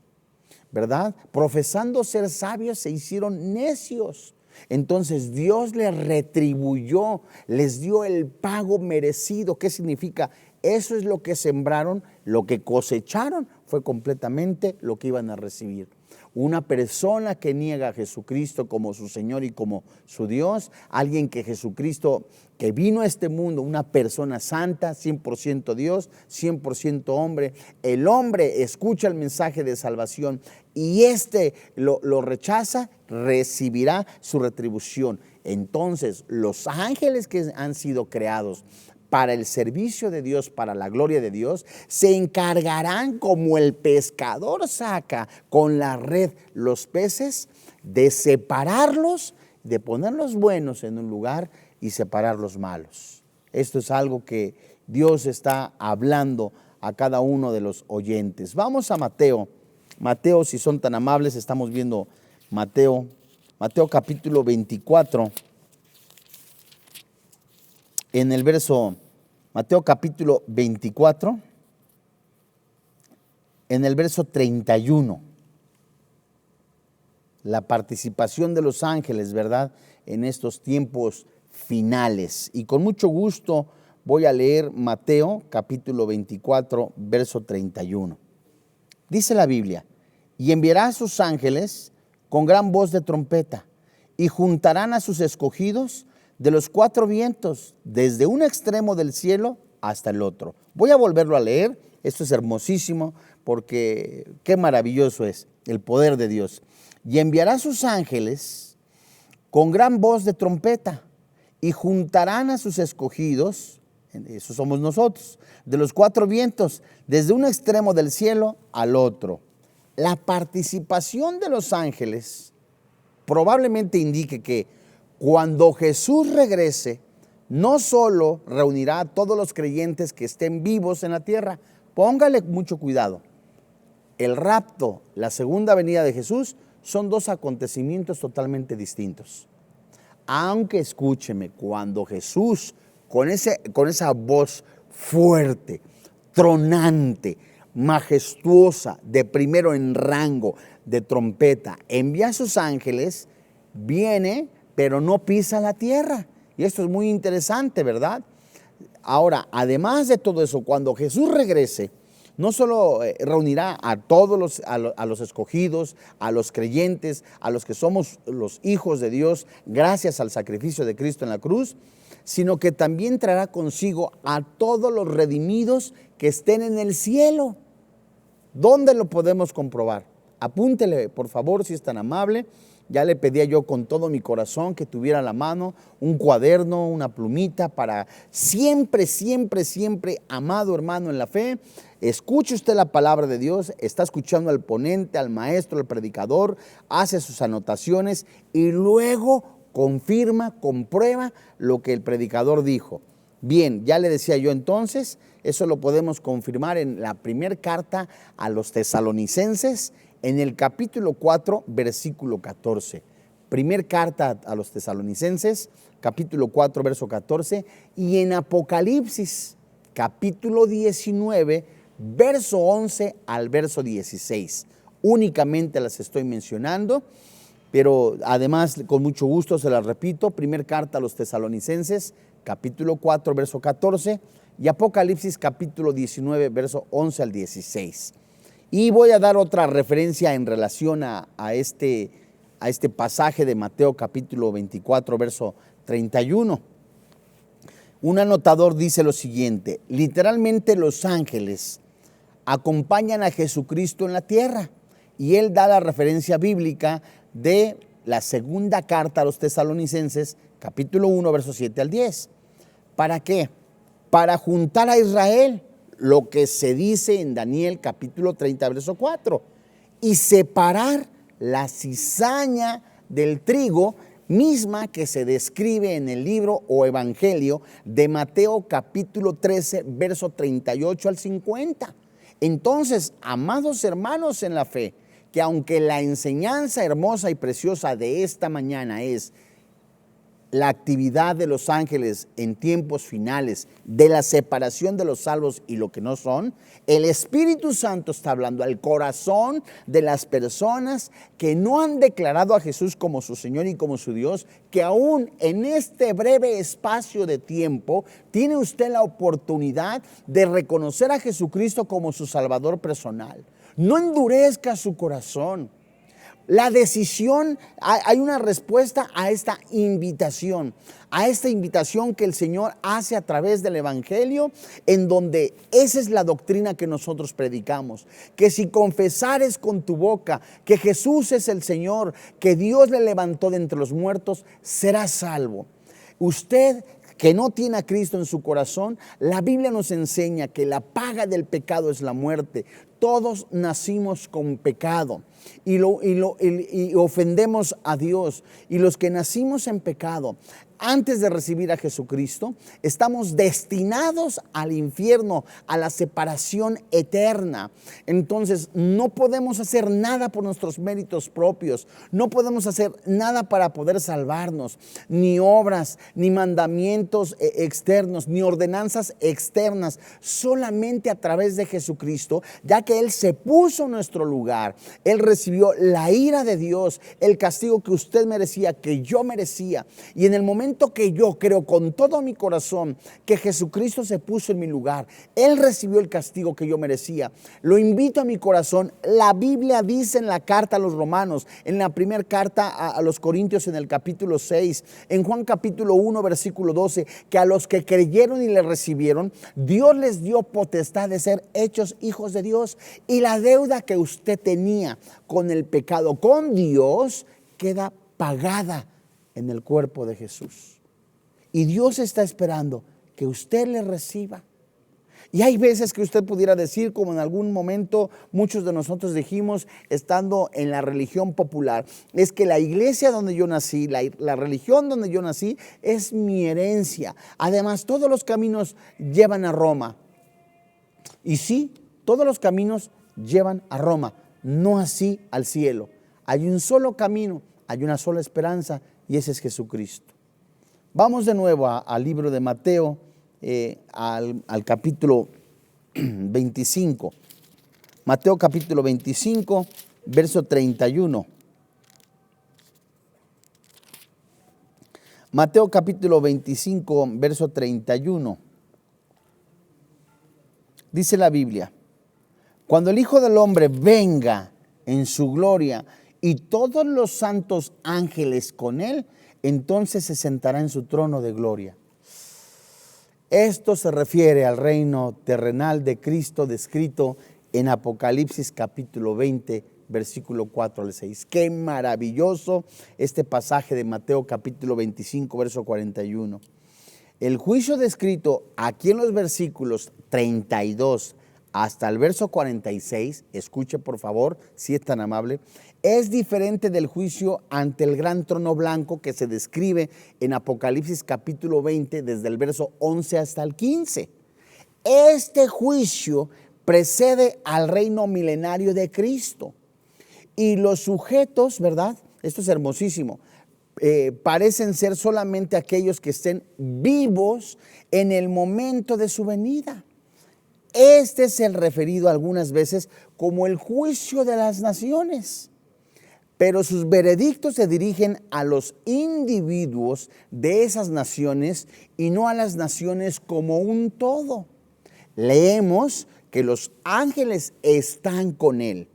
Speaker 1: ¿verdad? Profesando ser sabios, se hicieron necios. Entonces Dios les retribuyó, les dio el pago merecido. ¿Qué significa? Eso es lo que sembraron, lo que cosecharon fue completamente lo que iban a recibir. una persona que niega a Jesucristo como su Señor y como su Dios, alguien que Jesucristo, que vino a este mundo, una persona santa, 100% Dios, 100% hombre. El hombre escucha el mensaje de salvación y lo rechaza, recibirá su retribución. Entonces, los ángeles que han sido creados para el servicio de Dios, para la gloria de Dios, se encargarán, como el pescador saca con la red los peces, de separarlos, de poner los buenos en un lugar y separar los malos. Esto es algo que Dios está hablando a cada uno de los oyentes. Vamos a Mateo. Mateo, si son tan amables, estamos viendo Mateo capítulo 24. En el Mateo capítulo 24, en el verso 31, la participación de los ángeles, ¿verdad?, en estos tiempos finales. Y con mucho gusto voy a leer Mateo capítulo 24, verso 31. Dice la Biblia: y enviará a sus ángeles con gran voz de trompeta, y juntarán a sus escogidos de los cuatro vientos, desde un extremo del cielo hasta el otro. Voy a volverlo a leer. Esto es hermosísimo, porque qué maravilloso es el poder de Dios. Y enviará a sus ángeles con gran voz de trompeta, y juntarán a sus escogidos, eso somos nosotros, de los cuatro vientos, desde un extremo del cielo al otro. La participación de los ángeles probablemente indique que cuando Jesús regrese, no solo reunirá a todos los creyentes que estén vivos en la tierra. Póngale mucho cuidado. El rapto, la segunda venida de Jesús, son dos acontecimientos totalmente distintos. Aunque escúcheme, cuando Jesús, con esa voz fuerte, tronante, majestuosa, de primero en rango, de trompeta, envía a sus ángeles, viene, pero no pisa la tierra. Y esto es muy interesante, ¿verdad? Ahora, además de todo eso, cuando Jesús regrese, no solo reunirá a todos a los escogidos, a los creyentes, a los que somos los hijos de Dios gracias al sacrificio de Cristo en la cruz, sino que también traerá consigo a todos los redimidos que estén en el cielo. ¿Dónde lo podemos comprobar? Apúntele, por favor, si es tan amable. Ya le pedía yo con todo mi corazón que tuviera a la mano un cuaderno, una plumita, para siempre, siempre, siempre, amado hermano en la fe, escuche usted la palabra de Dios, está escuchando al ponente, al maestro, al predicador, hace sus anotaciones y luego confirma, comprueba lo que el predicador dijo. Bien, ya le decía yo entonces, eso lo podemos confirmar en la primera carta a los tesalonicenses, en el capítulo 4, versículo 14. Primer carta a los tesalonicenses, capítulo 4, verso 14, y en Apocalipsis, capítulo 19, verso 11 al verso 16. Únicamente las estoy mencionando, pero además con mucho gusto se las repito. Primer carta a los tesalonicenses, capítulo 4, verso 14, y Apocalipsis, capítulo 19, verso 11 al 16. Y voy a dar otra referencia en relación a este pasaje de Mateo capítulo 24, verso 31. Un anotador dice lo siguiente: literalmente los ángeles acompañan a Jesucristo en la tierra, y él da la referencia bíblica de la segunda carta a los tesalonicenses, capítulo 1, verso 7 al 10. ¿Para qué? Para juntar a Israel, lo que se dice en Daniel capítulo 30, verso 4, y separar la cizaña del trigo, misma que se describe en el libro o evangelio de Mateo capítulo 13, verso 38 al 50. Entonces, amados hermanos en la fe, que aunque la enseñanza hermosa y preciosa de esta mañana es la actividad de los ángeles en tiempos finales, de la separación de los salvos y lo que no son, el Espíritu Santo está hablando al corazón de las personas que no han declarado a Jesús como su Señor y como su Dios, que aún en este breve espacio de tiempo tiene usted la oportunidad de reconocer a Jesucristo como su Salvador personal. No endurezca su corazón. la decisión, hay una respuesta a esta invitación que el Señor hace a través del Evangelio, en donde esa es la doctrina que nosotros predicamos, que si confesares con tu boca que Jesús es el Señor, que Dios le levantó de entre los muertos, serás salvo. Usted que no tiene a Cristo en su corazón, la Biblia nos enseña que la paga del pecado es la muerte. Todos nacimos con pecado y ofendemos a Dios. Y los que nacimos en pecado, antes de recibir a Jesucristo, estamos destinados al infierno, a la separación eterna. Entonces, no podemos hacer nada por nuestros méritos propios, no podemos hacer nada para poder salvarnos, ni obras, ni mandamientos externos, ni ordenanzas externas, solamente a través de Jesucristo, ya que Él se puso en nuestro lugar. Él recibió la ira de Dios, el castigo que usted merecía, que yo merecía, y en el momento que yo creo con todo mi corazón que Jesucristo se puso en mi lugar, Él recibió el castigo que yo merecía, lo invito a mi corazón. La Biblia dice en la carta a los Romanos, en la primera carta a los Corintios en el capítulo 6, en Juan capítulo 1 versículo 12, que a los que creyeron y le recibieron, Dios les dio potestad de ser hechos hijos de Dios, y la deuda que usted tenía con el pecado, con Dios, queda pagada en el cuerpo de Jesús. Y Dios está esperando que usted le reciba. Y hay veces que usted pudiera decir, como en algún momento muchos de nosotros dijimos, estando en la religión popular, es que la iglesia donde yo nací, la religión donde yo nací, es mi herencia. Además, todos los caminos llevan a Roma. Y sí, todos los caminos llevan a Roma, no así al cielo. Hay un solo camino, hay una sola esperanza, y ese es Jesucristo. Vamos de nuevo al libro de Mateo, al capítulo 25. Mateo capítulo 25, verso 31. Mateo capítulo 25, verso 31. Dice la Biblia: cuando el Hijo del Hombre venga en su gloria y todos los santos ángeles con Él, entonces se sentará en su trono de gloria. Esto se refiere al reino terrenal de Cristo descrito en Apocalipsis capítulo 20, versículo 4 al 6. Qué maravilloso este pasaje de Mateo capítulo 25, verso 41. El juicio descrito aquí en los versículos 32 hasta el verso 46, escuche por favor, si es tan amable, es diferente del juicio ante el gran trono blanco que se describe en Apocalipsis capítulo 20, desde el verso 11 hasta el 15. Este juicio precede al reino milenario de Cristo. Y los sujetos, ¿verdad? Esto es hermosísimo. Parecen ser solamente aquellos que estén vivos en el momento de su venida. Este es el referido algunas veces como el juicio de las naciones, pero sus veredictos se dirigen a los individuos de esas naciones y no a las naciones como un todo. Leemos que los ángeles están con él,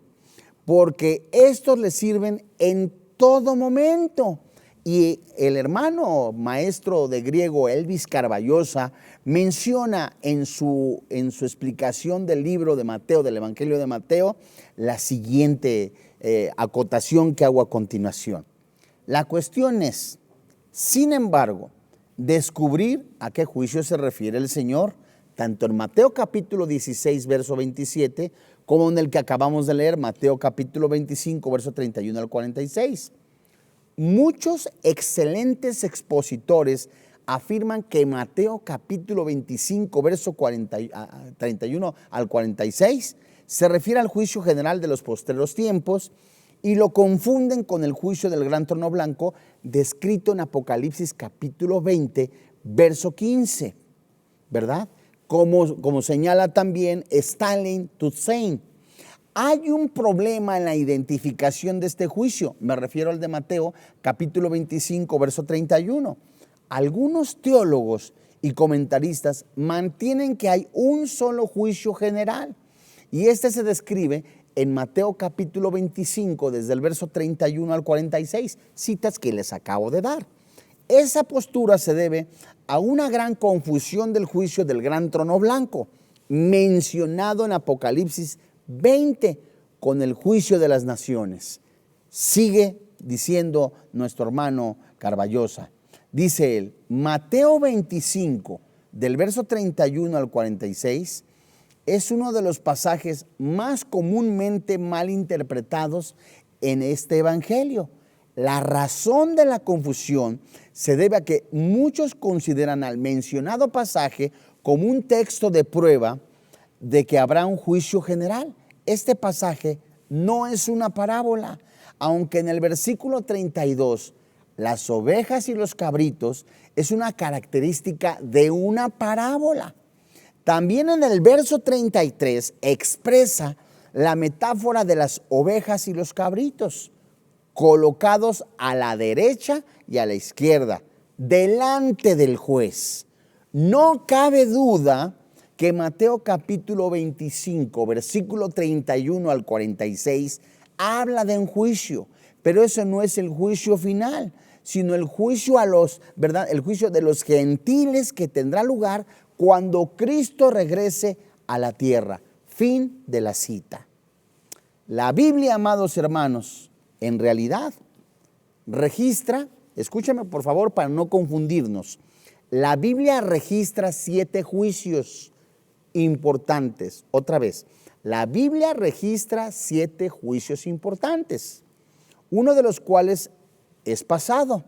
Speaker 1: porque estos le sirven en todo momento. Y el hermano maestro de griego Elvis Carballosa menciona en su explicación del libro de Mateo, del Evangelio de Mateo, la siguiente acotación que hago a continuación. La cuestión es, sin embargo, descubrir a qué juicio se refiere el Señor, tanto en Mateo capítulo 16, verso 27, como en el que acabamos de leer, Mateo capítulo 25, verso 31 al 46. Muchos excelentes expositores afirman que Mateo capítulo 25, verso 31 al 46, se refiere al juicio general de los postreros tiempos y lo confunden con el juicio del gran trono blanco descrito en Apocalipsis capítulo 20, verso 15, ¿verdad? Como señala también Stanley Tucson. Hay un problema en la identificación de este juicio, me refiero al de Mateo capítulo 25, verso 31. Algunos teólogos y comentaristas mantienen que hay un solo juicio general y este se describe en Mateo capítulo 25, desde el verso 31 al 46, citas que les acabo de dar. Esa postura se debe a una gran confusión del juicio del gran trono blanco, mencionado en Apocalipsis 20, con el juicio de las naciones. Sigue diciendo nuestro hermano Carballosa. Dice él, Mateo 25, del verso 31 al 46, es uno de los pasajes más comúnmente mal interpretados en este evangelio. La razón de la confusión se debe a que muchos consideran al mencionado pasaje como un texto de prueba de que habrá un juicio general. Este pasaje no es una parábola, aunque en el versículo 32, las ovejas y los cabritos es una característica de una parábola. También en el verso 33 expresa la metáfora de las ovejas y los cabritos, colocados a la derecha y a la izquierda, delante del juez. No cabe duda que Mateo capítulo 25, versículo 31 al 46, habla de un juicio, pero eso no es el juicio final, sino el juicio ¿verdad? El juicio de los gentiles que tendrá lugar cuando Cristo regrese a la tierra. Fin de la cita. La Biblia, amados hermanos, en realidad registra, escúchame por favor para no confundirnos, la Biblia registra 7 juicios importantes. Otra vez, la Biblia registra 7 juicios importantes, uno de los cuales es pasado,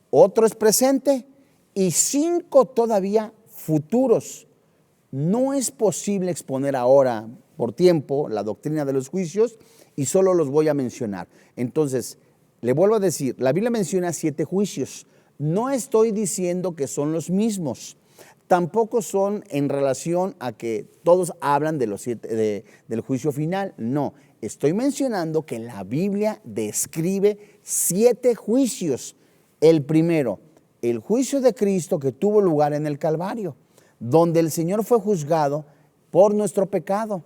Speaker 1: otro es presente y 5 todavía futuros. No es posible exponer ahora por tiempo la doctrina de los juicios y solo los voy a mencionar. Entonces, le vuelvo a decir, la Biblia menciona 7 juicios. No estoy diciendo que son los mismos. Tampoco son en relación a que todos hablan de los 7, del juicio final. No, estoy mencionando que la Biblia describe 7 juicios. El primero, el juicio de Cristo que tuvo lugar en el Calvario, donde el Señor fue juzgado por nuestro pecado.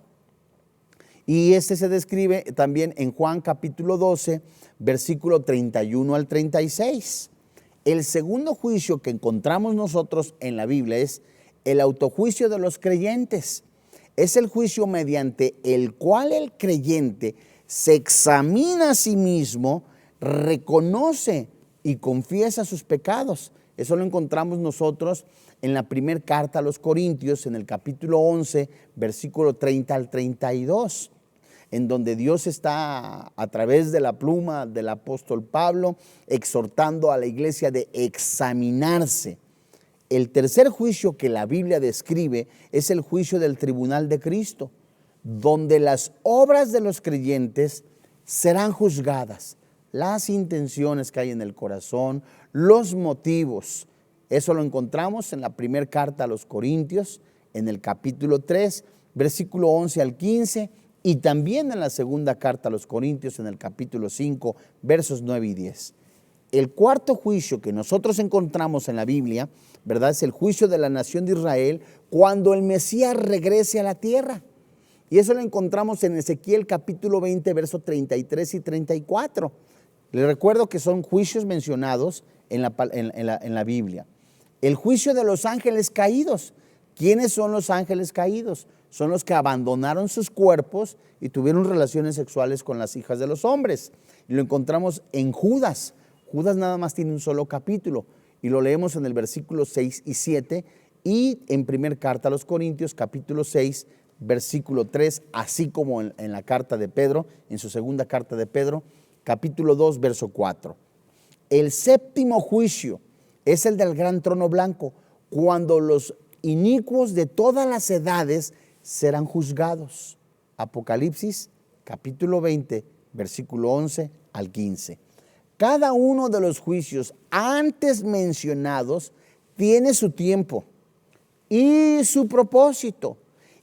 Speaker 1: Y este se describe también en Juan capítulo 12, versículo 31 al 36. El segundo juicio que encontramos nosotros en la Biblia es el autojuicio de los creyentes. Es el juicio mediante el cual el creyente se examina a sí mismo, reconoce y confiesa sus pecados. Eso lo encontramos nosotros en la primera carta a los Corintios, en el capítulo 11, versículo 30 al 32. En donde Dios está a través de la pluma del apóstol Pablo exhortando a la iglesia de examinarse. El tercer juicio que la Biblia describe es el juicio del tribunal de Cristo, donde las obras de los creyentes serán juzgadas, las intenciones que hay en el corazón, los motivos. Eso lo encontramos en la primera carta a los Corintios, en el capítulo 3, versículo 11 al 15, y también en la segunda carta a los Corintios en el capítulo 5, versos 9 y 10. El cuarto juicio que nosotros encontramos en la Biblia, ¿verdad? Es el juicio de la nación de Israel cuando el Mesías regrese a la tierra. Y eso lo encontramos en Ezequiel capítulo 20, versos 33 y 34. Les recuerdo que son juicios mencionados en la Biblia. El juicio de los ángeles caídos. ¿Quiénes son los ángeles caídos? Son los que abandonaron sus cuerpos y tuvieron relaciones sexuales con las hijas de los hombres. Y lo encontramos en Judas. Judas nada más tiene un solo capítulo y lo leemos en el versículo 6 y 7 y en primer carta a los Corintios, capítulo 6, versículo 3, así como en la carta de Pedro, en su segunda carta de Pedro, capítulo 2, verso 4. El séptimo juicio es el del gran trono blanco, cuando los inicuos de todas las edades serán juzgados. Apocalipsis capítulo 20, versículo 11 al 15. Cada uno de los juicios antes mencionados tiene su tiempo y su propósito.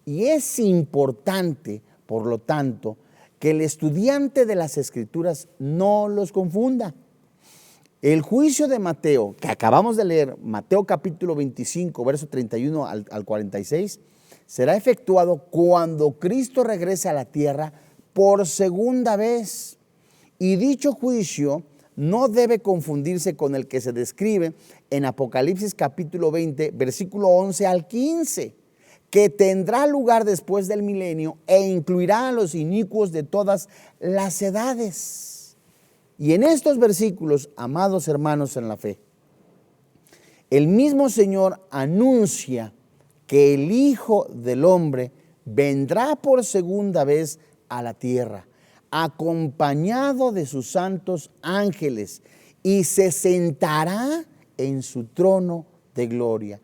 Speaker 1: Y es importante, por lo tanto, que el estudiante de las Escrituras no los confunda. El juicio de Mateo, que acabamos de leer, Mateo capítulo 25, verso 31 al 46, será efectuado cuando Cristo regrese a la tierra por segunda vez. Y dicho juicio no debe confundirse con el que se describe en Apocalipsis capítulo 20, versículo 11 al 15, que tendrá lugar después del milenio e incluirá a los inicuos de todas las edades. Y en estos versículos, amados hermanos en la fe, el mismo Señor anuncia que el Hijo del Hombre vendrá por segunda vez a la tierra, acompañado de sus santos ángeles, y se sentará en su trono de gloria.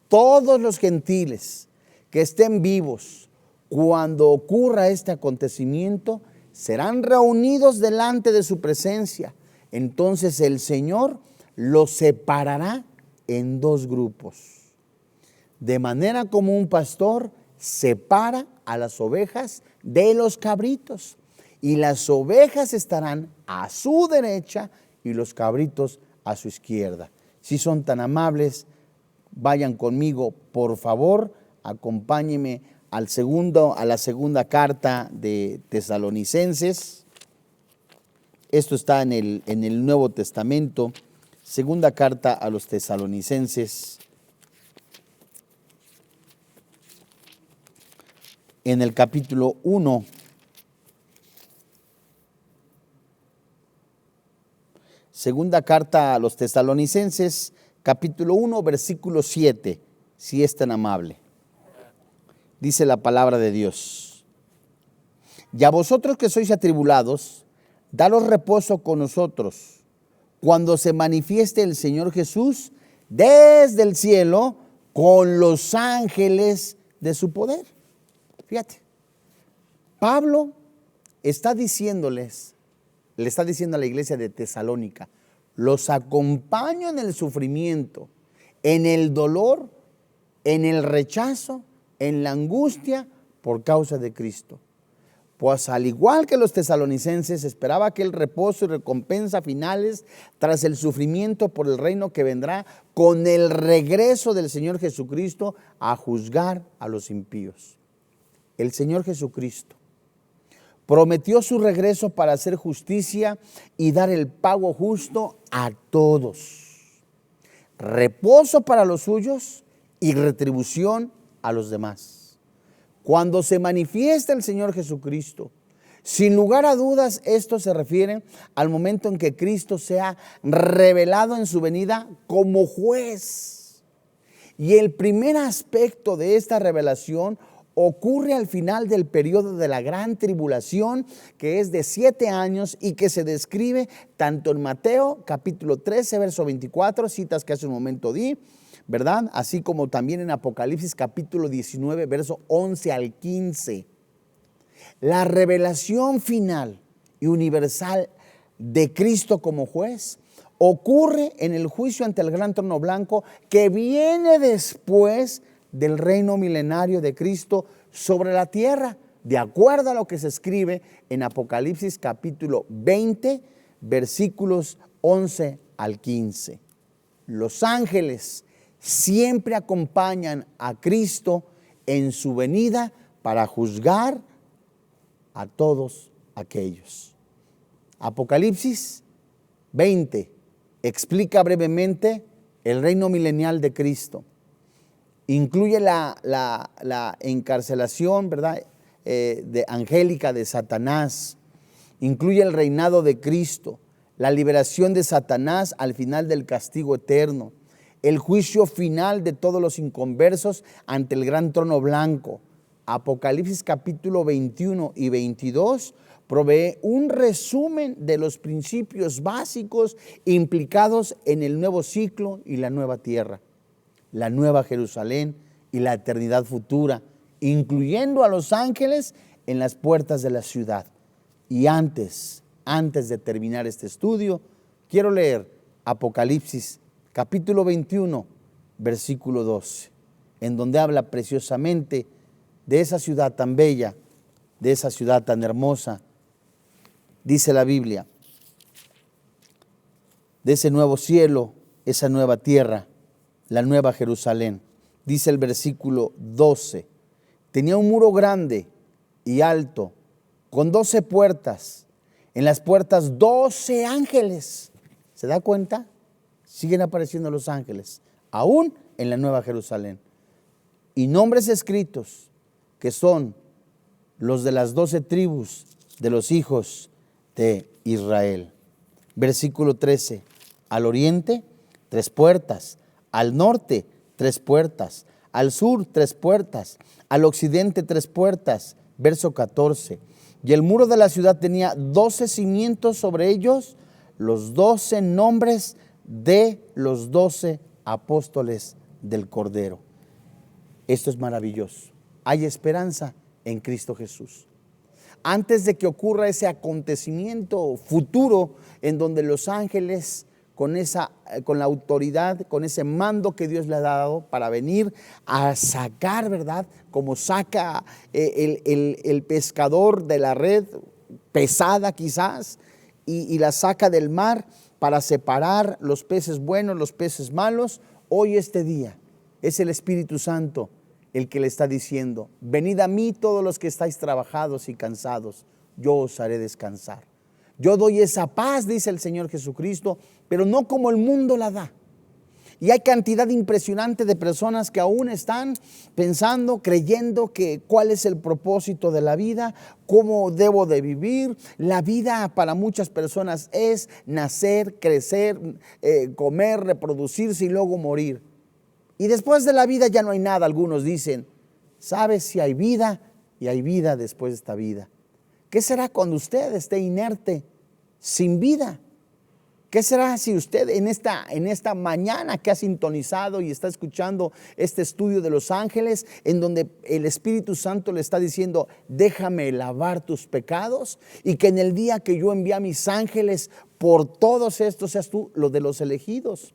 Speaker 1: Todos los gentiles que estén vivos cuando ocurra este acontecimiento serán reunidos delante de su presencia. Entonces el Señor los separará en dos grupos, de manera como un pastor separa a las ovejas de los cabritos, y las ovejas estarán a su derecha y los cabritos a su izquierda. Si son tan amables, vayan conmigo, por favor, acompáñenme a la segunda carta de Tesalonicenses. Esto está en el Nuevo Testamento, segunda carta a los Tesalonicenses, en el capítulo 1. Segunda carta a los Tesalonicenses, capítulo 1, versículo 7, si es tan amable. Dice la palabra de Dios: y a vosotros que sois atribulados, daros reposo con nosotros, cuando se manifieste el Señor Jesús desde el cielo con los ángeles de su poder. Fíjate, Pablo le está diciendo a la iglesia de Tesalónica: los acompaño en el sufrimiento, en el dolor, en el rechazo, en la angustia por causa de Cristo. Pues al igual que los tesalonicenses, esperaba aquel reposo y recompensa finales tras el sufrimiento por el reino que vendrá con el regreso del Señor Jesucristo a juzgar a los impíos. El Señor Jesucristo prometió su regreso para hacer justicia y dar el pago justo a todos, reposo para los suyos y retribución a los demás. Cuando se manifiesta el Señor Jesucristo, sin lugar a dudas, esto se refiere al momento en que Cristo sea revelado en su venida como juez. Y el primer aspecto de esta revelación ocurre al final del periodo de la gran tribulación, que es de 7 años y que se describe tanto en Mateo capítulo 13, verso 24, citas que hace un momento di, ¿verdad? Así como también en Apocalipsis capítulo 19, verso 11 al 15. La revelación final y universal de Cristo como juez ocurre en el juicio ante el gran trono blanco, que viene después del reino milenario de Cristo sobre la tierra, de acuerdo a lo que se escribe en Apocalipsis capítulo 20, versículos 11 al 15. Los ángeles siempre acompañan a Cristo en su venida para juzgar a todos aquellos. Apocalipsis 20 explica brevemente el reino milenial de Cristo. Incluye la encarcelación, ¿verdad?, angélica de Satanás. Incluye el reinado de Cristo, la liberación de Satanás al final del castigo eterno, el juicio final de todos los inconversos ante el gran trono blanco. Apocalipsis capítulo 21 y 22 provee un resumen de los principios básicos implicados en el nuevo ciclo y la nueva tierra, la nueva Jerusalén y la eternidad futura, incluyendo a los ángeles en las puertas de la ciudad. Y antes de terminar este estudio, quiero leer Apocalipsis capítulo 21, versículo 12, en donde habla preciosamente de esa ciudad tan bella, de esa ciudad tan hermosa. Dice la Biblia, de ese nuevo cielo, esa nueva tierra, la nueva Jerusalén. Dice el versículo 12, tenía un muro grande y alto, con 12 puertas. En las puertas 12 ángeles. ¿Se da cuenta? Siguen apareciendo los ángeles, aún en la Nueva Jerusalén. Y nombres escritos que son los de las 12 tribus de los hijos de Israel. Versículo 13. Al oriente, 3 puertas. Al norte, 3 puertas. Al sur, 3 puertas. Al occidente, 3 puertas. Verso 14. Y el muro de la ciudad tenía 12 cimientos, sobre ellos los 12 nombres de los 12 apóstoles del Cordero. Esto es maravilloso. Hay esperanza en Cristo Jesús. Antes de que ocurra ese acontecimiento futuro en donde los ángeles con la autoridad, con ese mando que Dios le ha dado para venir a sacar, ¿verdad? Como saca el pescador de la red pesada quizás y la saca del mar para separar los peces buenos, los peces malos. Hoy este día es el Espíritu Santo el que le está diciendo: venid a mí todos los que estáis trabajados y cansados, yo os haré descansar. Yo doy esa paz, dice el Señor Jesucristo, pero no como el mundo la da. Y hay cantidad impresionante de personas que aún están pensando, creyendo que cuál es el propósito de la vida, cómo debo de vivir. La vida para muchas personas es nacer, crecer, comer, reproducirse y luego morir. Y después de la vida ya no hay nada. Algunos dicen: ¿sabes si hay vida? Y hay vida después de esta vida. ¿Qué será cuando usted esté inerte, sin vida? ¿Qué será si usted en esta mañana que ha sintonizado y está escuchando este estudio de los ángeles, en donde el Espíritu Santo le está diciendo: déjame lavar tus pecados, y que en el día que yo envíe a mis ángeles por todos estos seas tú lo de los elegidos?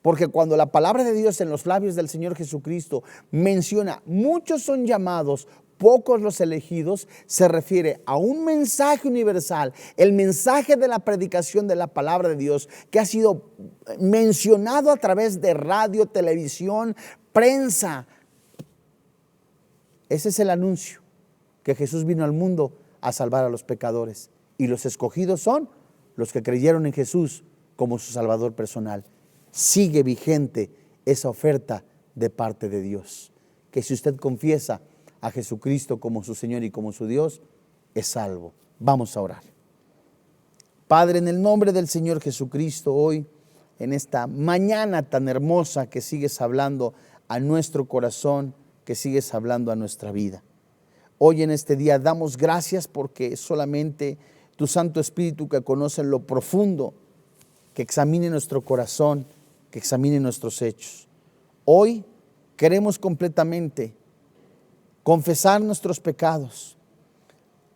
Speaker 1: Porque cuando la palabra de Dios en los labios del Señor Jesucristo menciona muchos son llamados, pocos los elegidos, se refiere a un mensaje universal, el mensaje de la predicación de la palabra de Dios, que ha sido mencionado a través de radio, televisión, prensa. Ese es el anuncio, que Jesús vino al mundo a salvar a los pecadores, y los escogidos son los que creyeron en Jesús como su Salvador personal. Sigue vigente esa oferta de parte de Dios, que si usted confiesa a Jesucristo como su Señor y como su Dios, es salvo. Vamos a orar. Padre, en el nombre del Señor Jesucristo, hoy, en esta mañana tan hermosa que sigues hablando a nuestro corazón, que sigues hablando a nuestra vida. Hoy en este día damos gracias porque solamente tu Santo Espíritu, que conoce en lo profundo, que examine nuestro corazón, que examine nuestros hechos. Hoy queremos completamente confesar nuestros pecados,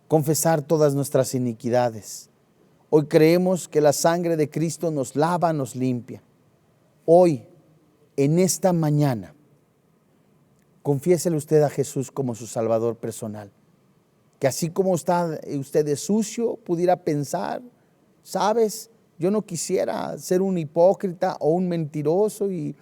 Speaker 1: confesar todas nuestras iniquidades. Hoy creemos que la sangre de Cristo nos lava, nos limpia. Hoy, en esta mañana, confiésele usted a Jesús como su Salvador personal. Que así como está usted de sucio, pudiera pensar: ¿sabes? Yo no quisiera ser un hipócrita o un mentiroso y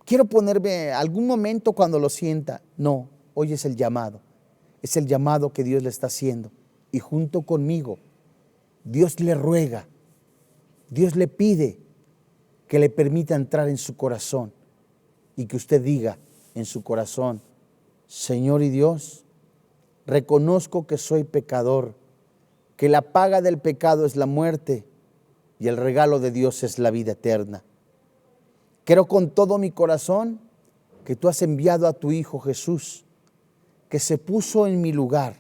Speaker 1: quiero ponerme algún momento cuando lo sienta. No, hoy es el llamado que Dios le está haciendo. Y junto conmigo, Dios le ruega, Dios le pide que le permita entrar en su corazón y que usted diga en su corazón: Señor y Dios, reconozco que soy pecador, que la paga del pecado es la muerte y el regalo de Dios es la vida eterna. Creo con todo mi corazón que tú has enviado a tu Hijo Jesús, que se puso en mi lugar.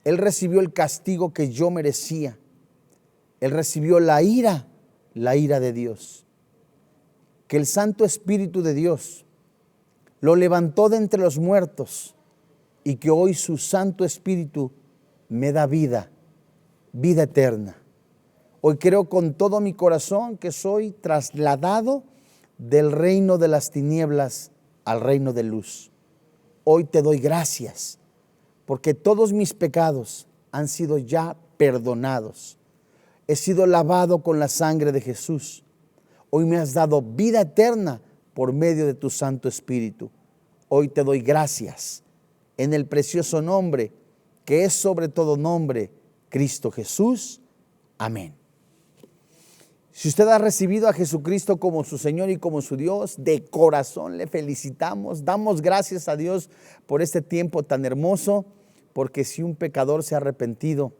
Speaker 1: Él recibió el castigo que yo merecía. Él recibió la ira de Dios. Que el Santo Espíritu de Dios lo levantó de entre los muertos y que hoy su Santo Espíritu me da vida eterna. Hoy creo con todo mi corazón que soy trasladado del reino de las tinieblas al reino de luz. Hoy te doy gracias porque todos mis pecados han sido ya perdonados. He sido lavado con la sangre de Jesús. Hoy me has dado vida eterna por medio de tu Santo Espíritu. Hoy te doy gracias en el precioso nombre que es sobre todo nombre, Cristo Jesús. Amén. Si usted ha recibido a Jesucristo como su Señor y como su Dios, de corazón le felicitamos. Damos gracias a Dios por este tiempo tan hermoso, porque si un pecador se ha arrepentido,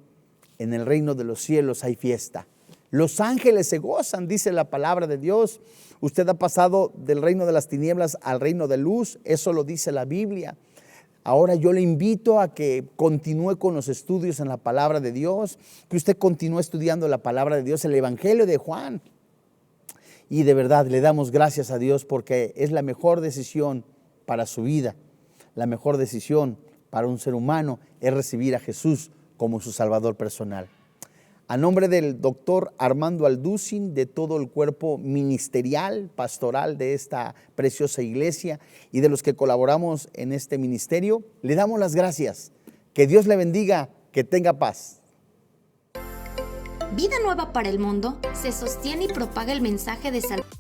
Speaker 1: en el reino de los cielos hay fiesta. Los ángeles se gozan, dice la palabra de Dios. Usted ha pasado del reino de las tinieblas al reino de luz, eso lo dice la Biblia. Ahora yo le invito a que continúe con los estudios en la palabra de Dios, que usted continúe estudiando la palabra de Dios, el Evangelio de Juan. Y de verdad le damos gracias a Dios porque es la mejor decisión para su vida. La mejor decisión para un ser humano es recibir a Jesús como su Salvador personal. A nombre del doctor Armando Alducin, de todo el cuerpo ministerial, pastoral de esta preciosa iglesia y de los que colaboramos en este ministerio, le damos las gracias. Que Dios le bendiga, que tenga paz.
Speaker 2: Vida Nueva para el Mundo se sostiene y propaga el mensaje de salvación